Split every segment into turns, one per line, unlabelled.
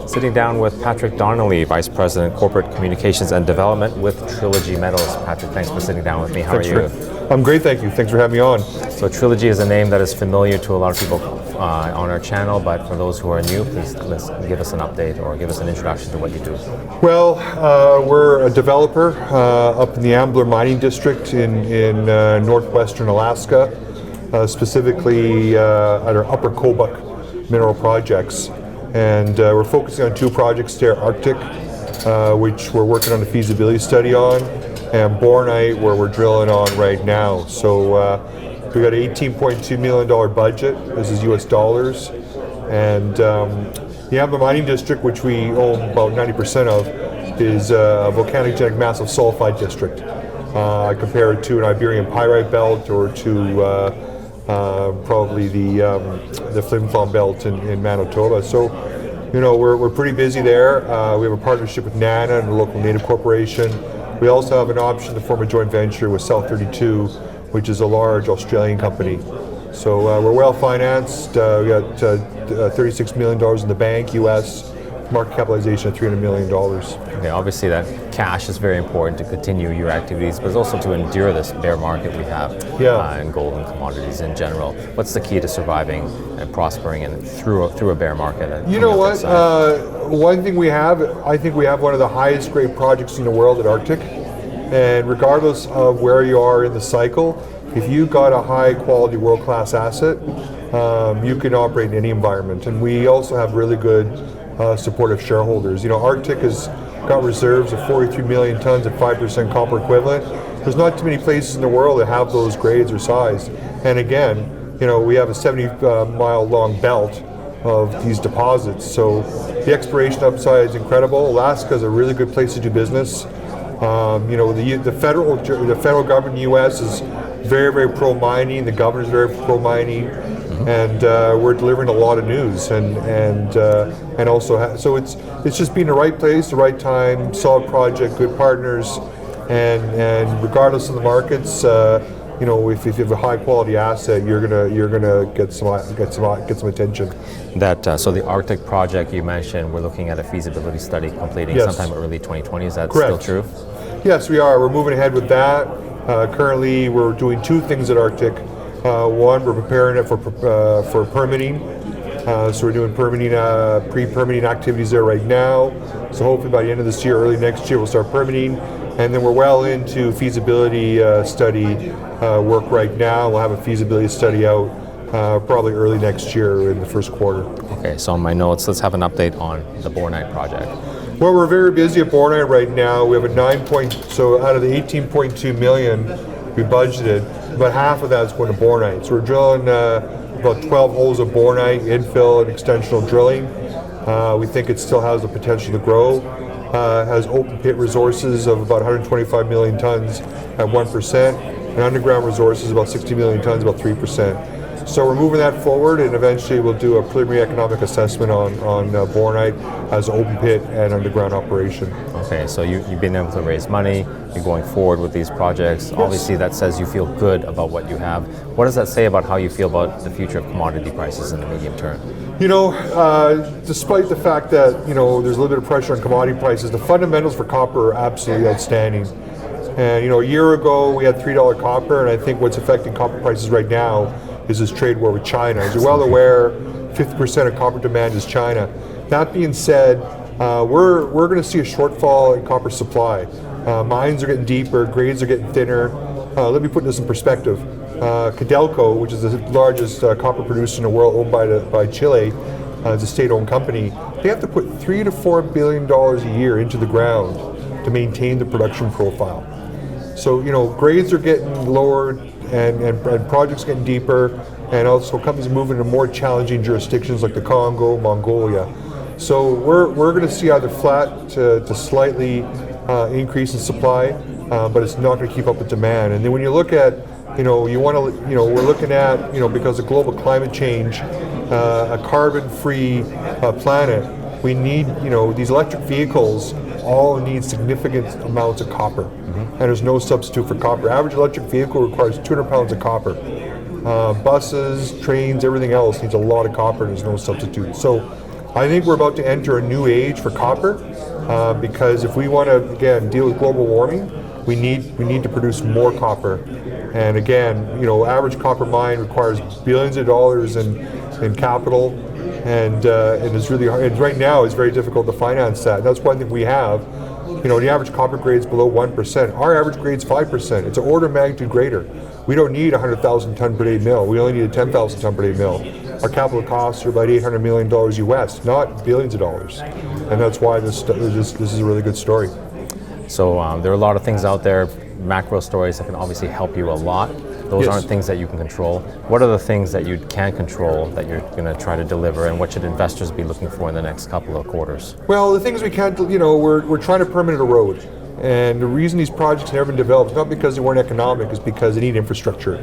Sitting down with Patrick Donnelly, Vice President, Corporate Communications and Development with Trilogy Metals. Patrick, thanks for sitting down with me. How are you?
I'm great, thank you. Thanks for having me on.
So Trilogy is a name that is familiar to a lot of people on our channel, but for those who are new, please give us an update or give us an introduction to what you do.
Well, we're a developer up in the Ambler mining district in northwestern Alaska, specifically at our Upper Kobuk mineral projects. And we're focusing on two projects there, Arctic, which we're working on a feasibility study on, and Bornite, where we're drilling on right now. So we got an $18.2 million budget, this is US dollars, and the Ambler mining district, which we own about 90% of, is a volcanogenic massive sulfide district. I compare it to an Iberian pyrite belt or to probably the Flim Flam belt in Manitoba. So, you know, we're pretty busy there. We have a partnership with NANA and the local Native Corporation. We also have an option to form a joint venture with South 32, which is a large Australian company. So we're well financed. We got $36 million in the bank, US, market capitalization of $300 million.
Okay, obviously that cash is very important to continue your activities, but also to endure this bear market we have in gold and commodities in general. What's the key to surviving and prospering and through a bear market?
You know what? One thing we have, I think we have one of the highest grade projects in the world at Arctic. And regardless of where you are in the cycle, if you've got a high quality world-class asset, you can operate in any environment. And we also have really good supportive shareholders. You know, Arctic has got reserves of 43 million tons at 5% copper equivalent. There's not too many places in the world that have those grades or size. And again, you know, we have a 70-mile long belt of these deposits. So the exploration upside is incredible. Alaska is a really good place to do business. You know, the federal government in the U.S. is very, very pro-mining. The governor's very pro-mining. And we're delivering a lot of news, and also so it's just being the right place, the right time, solid project, good partners, and regardless of the markets, you know, if you have a high quality asset, you're gonna get some attention.
So the Arctic project you mentioned, we're looking at a feasibility study completing sometime early 2020. Is that
Correct.
Still true?
Yes, we are. We're moving ahead with that. Currently, we're doing two things at Arctic. One, we're preparing it for permitting. So we're doing permitting, pre-permitting activities there right now. So hopefully by the end of this year, early next year, we'll start permitting. And then we're well into feasibility study work right now. We'll have a feasibility study out probably early next year in the first quarter.
Okay, so on my notes, let's have an update on the Bornite project.
Well, we're very busy at Bornite right now. We have a so out of the 18.2 million we budgeted, about half of that is going to Bornite. So we're drilling about 12 holes of Bornite, infill and extensional drilling. We think it still has the potential to grow. Has open pit resources of about 125 million tons at 1%, and underground resources about 60 million tons, about 3%. So we're moving that forward, and eventually we'll do a preliminary economic assessment on Bornite as an open pit and underground operation.
Okay, so you've been able to raise money, you're going forward with these projects. Yes. Obviously that says you feel good about what you have. What does that say about how you feel about the future of commodity prices in the medium term?
You know, despite the fact that, you know, there's a little bit of pressure on commodity prices, the fundamentals for copper are absolutely outstanding. And, you know, a year ago we had $3 copper, and I think what's affecting copper prices right now is this trade war with China. As you're well aware, 50% of copper demand is China. That being said, we're going to see a shortfall in copper supply. Mines are getting deeper, grades are getting thinner. Let me put this in perspective. Codelco, which is the largest copper producer in the world, owned by Chile, it's a state-owned company. They have to put $3 to $4 billion a year into the ground to maintain the production profile. So, you know, grades are getting lowered, and projects getting deeper, and also companies moving to more challenging jurisdictions like the Congo, Mongolia. So we're going to see either flat to slightly increase in supply, but it's not going to keep up with demand. And then when you look at, you know, we're looking at, you know, because of global climate change, a carbon-free planet, we need, you know, these electric vehicles all need significant amounts of copper. And there's no substitute for copper. Average electric vehicle requires 200 pounds of copper. Buses, trains, everything else needs a lot of copper, and there's no substitute. So I think we're about to enter a new age for copper because if we want to, again, deal with global warming, we need to produce more copper. And again, average copper mine requires billions of dollars in capital, and it's really hard. And right now, it's very difficult to finance that. And that's one thing we have. The average copper grade is below 1%. Our average grade is 5%. It's an order of magnitude greater. We don't need a 100,000 ton per day mill. We only need a 10,000 ton per day mill. Our capital costs are about $800 million US, not billions of dollars. And that's why this is a really good story.
So there are a lot of things out there, macro stories that can obviously help you a lot. Those aren't things that you can control. What are the things that you can control that you're going to try to deliver, and what should investors be looking for in the next couple of quarters?
Well, the things we can't, we're trying to permit a road. And the reason these projects have never been developed is not because they weren't economic, it's because they need infrastructure.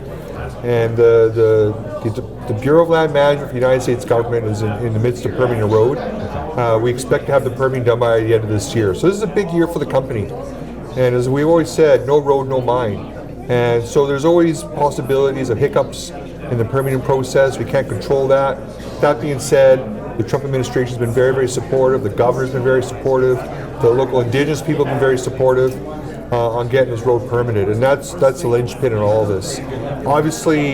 And the Bureau of Land Management for the United States government is in the midst of permitting a road. We expect to have the permitting done by the end of this year. So this is a big year for the company. And as we've always said, no road, no mine. And so there's always possibilities of hiccups in the permitting process. We can't control that. That being said, the Trump administration has been very, very supportive. The governor's been very supportive. The local indigenous people have been very supportive on getting this road permitted, and that's the linchpin in all of this. Obviously,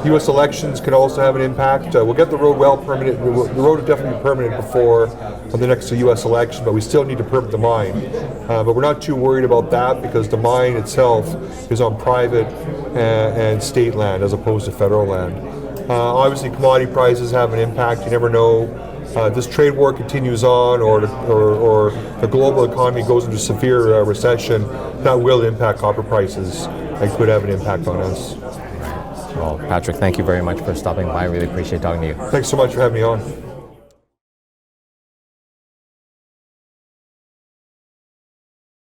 U.S. elections can also have an impact. We'll get the road well permitted. The road will definitely be permitted before the next U.S. election, but we still need to permit the mine. But we're not too worried about that because the mine itself is on private and state land as opposed to federal land. Obviously, commodity prices have an impact. You never know. This trade war continues on, or the global economy goes into severe recession, that will impact copper prices and could have an impact on us.
Well, Patrick, thank you very much for stopping by. I really appreciate talking to you.
Thanks so much for having me on.